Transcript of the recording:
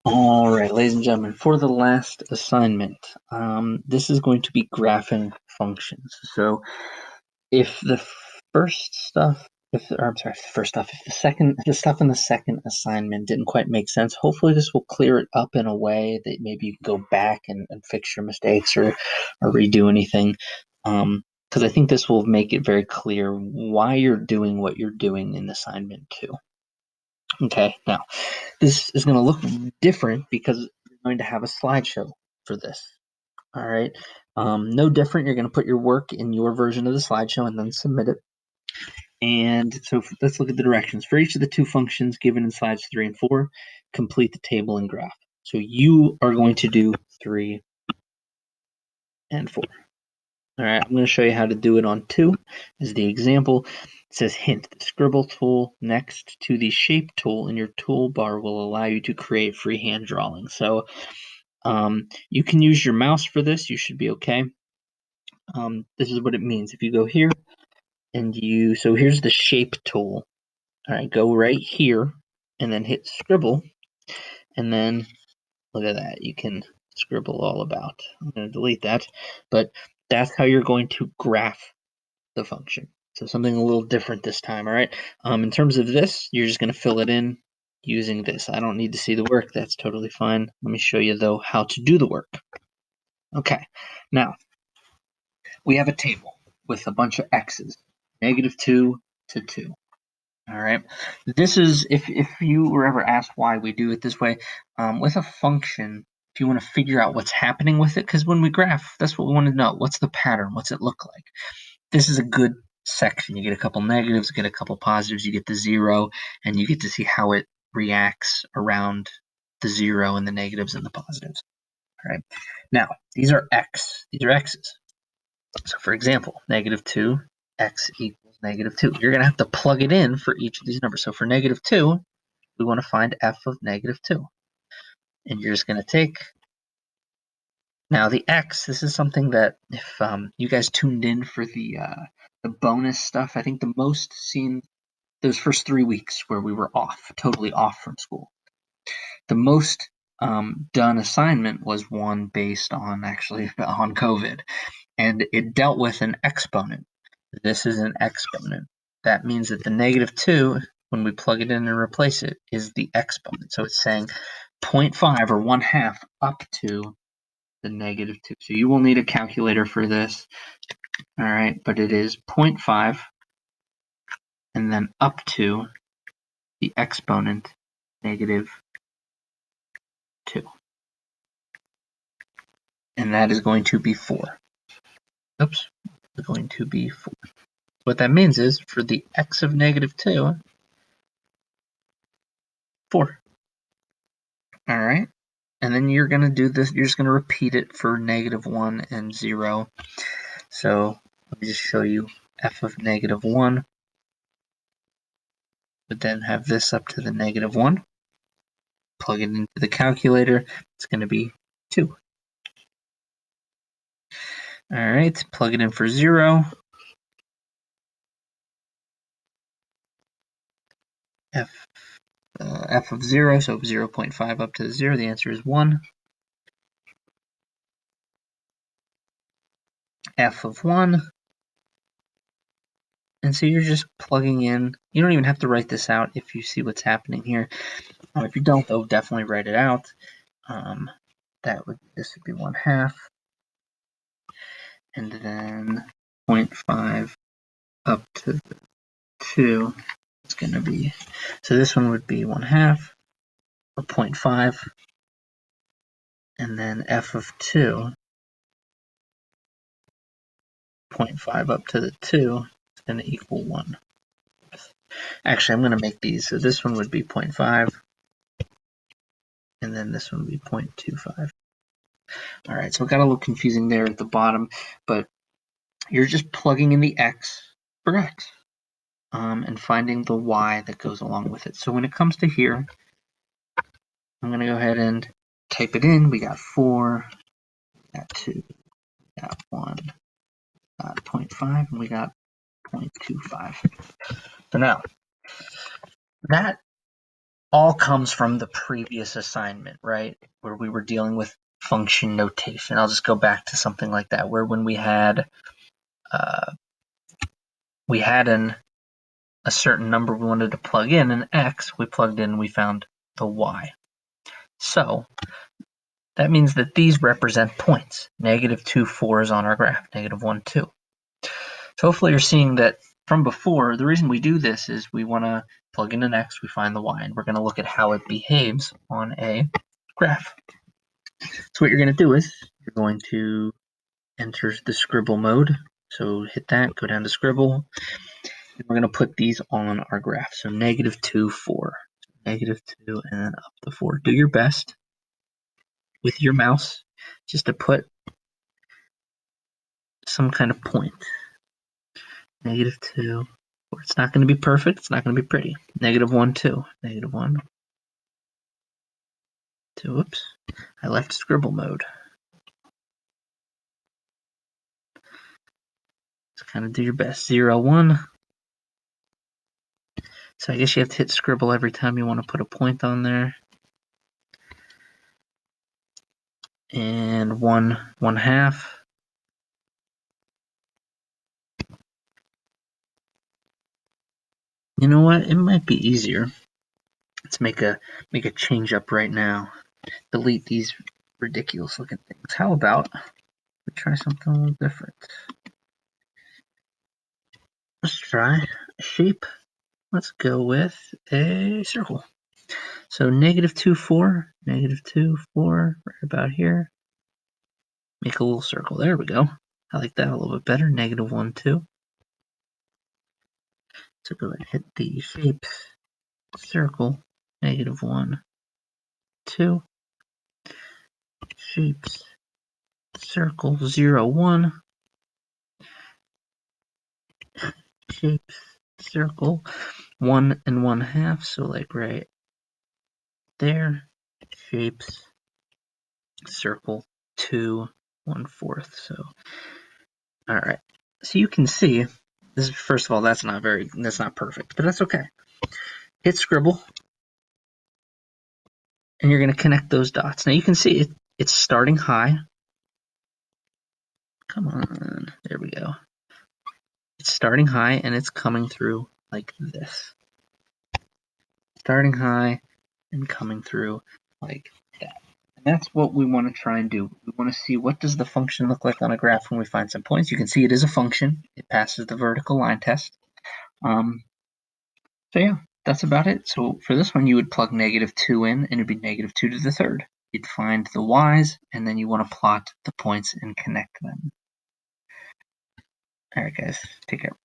All right, ladies and gentlemen, for the last assignment, this is going to be graphing functions. So if the first stuff, if or I'm sorry, first stuff, if the stuff in the second assignment didn't quite make sense, hopefully this will clear it up in a way that maybe you can go back and fix your mistakes or redo anything. Because I think this will make it very clear why you're doing what you're doing in assignment two. Okay, now this is going to look different because you're going to have a slideshow for this. All right, no different. You're going to put your work in your version of the slideshow and then submit it. And so let's look at the directions. For each of the two functions given in slides 3 and 4, complete the table and graph. So you are going to do 3 and 4. All right, I'm going to show you how to do it on 2 as the example. It says hint, the scribble tool next to the shape tool in your toolbar will allow you to create freehand drawings. So you can use your mouse for this. You should be okay. This is what it means. If you go here and so here's the shape tool. All right, go right here and then hit scribble. And then look at that. You can scribble all about. I'm going to delete that. But that's how you're going to graph the function. So something a little different this time, all right? In terms of this, you're just going to fill it in using this. I don't need to see the work. That's totally fine. Let me show you, though, how to do the work. Okay, now we have a table with a bunch of x's, -2 to 2. All right, this is, if you were ever asked why we do it this way, with a function, if you want to figure out what's happening with it, because when we graph, that's what we want to know. What's the pattern? What's it look like? This is a good section. You get a couple negatives, you get a couple positives, you get the 0, and you get to see how it reacts around the 0 and the negatives and the positives. All right. Now, these are x's. So for example, -2, x equals -2. You're going to have to plug it in for each of these numbers. So for -2, we want to find f of -2. And you're just going to take, now the x, this is something that if you guys tuned in for the bonus stuff, I think the most seen those first 3 weeks where we were totally off from school. The most done assignment was one based on actually on COVID, and it dealt with an exponent. This is an exponent. That means that the -2, when we plug it in and replace it, is the exponent. So it's saying 0.5 or 1/2 up to the -2. So you will need a calculator for this. All right, but it is 0.5 and then up to the exponent -2. And that is going to be 4. Oops, it's going to be 4. What that means is for the x of -2, 4. All right. And then you're going to do this, you're just going to repeat it for -1 and 0. So let me just show you f of -1, but then have this up to the -1. Plug it into the calculator, it's going to be 2. All right, plug it in for 0. F of 0, so 0.5 up to 0, the answer is 1. F of 1. And so you're just plugging in. You don't even have to write this out if you see what's happening here. If you don't, though, definitely write it out. This would be 1/2. And then 0.5 up to 2 is going to be, so this one would be 1/2 or 0.5. And then f of 2, 0.5 up to the 2 is going to equal 1. Actually, I'm going to make these. So this one would be 0.5. And then this one would be 0.25. All right, so it got a little confusing there at the bottom, but you're just plugging in the x for x and finding the y that goes along with it. So when it comes to here, I'm going to go ahead and type it in. We got 4, we got 2, we got 1, got 0.5, and we got 0.25. So now, that all comes from the previous assignment, right? Where we were dealing with function notation. I'll just go back to something like that, where when we had a certain number we wanted to plug in, an x, we plugged in and we found the y. So that means that these represent points. -2, 4 is on our graph, -1, 2. So hopefully you're seeing that from before, the reason we do this is we want to plug in an x, we find the y, and we're going to look at how it behaves on a graph. So what you're going to do is you're going to enter the scribble mode. So hit that, go down to scribble, and we're going to put these on our graph. So -2, 4, -2, and then up to 4. Do your best with your mouse just to put some kind of point. -2, 4. It's not going to be perfect. It's not going to be pretty. -1, 2, -1, 2. Oops, I left scribble mode. Just kind of do your best. 0, 1. So I guess you have to hit scribble every time you want to put a point on there. And 1, 1/2. You know what? It might be easier. Let's make a change up right now. Delete these ridiculous looking things. How about we try something a little different? Let's try a shape. Let's go with a circle. So -2, 4, -2, 4, right about here. Make a little circle. There we go. I like that a little bit better. -1, 2. So go ahead and hit the shapes, circle, -1, 2, shapes, circle, 0, 1, shapes, circle, 1 and 1/2, so like right there, shapes, circle, 2, 1/4. So, all right. So you can see, this is, first of all, that's not perfect, but that's okay. Hit scribble, and you're going to connect those dots. Now you can see it's starting high. Come on, there we go. It's starting high and it's coming through like this. Starting high and coming through like that. And that's what we want to try and do. We want to see what does the function look like on a graph when we find some points. You can see it is a function. It passes the vertical line test. So yeah, that's about it. So for this one, you would plug -2 in, and it'd be -2 to the third. You'd find the y's, and then you want to plot the points and connect them. All right, guys, take care.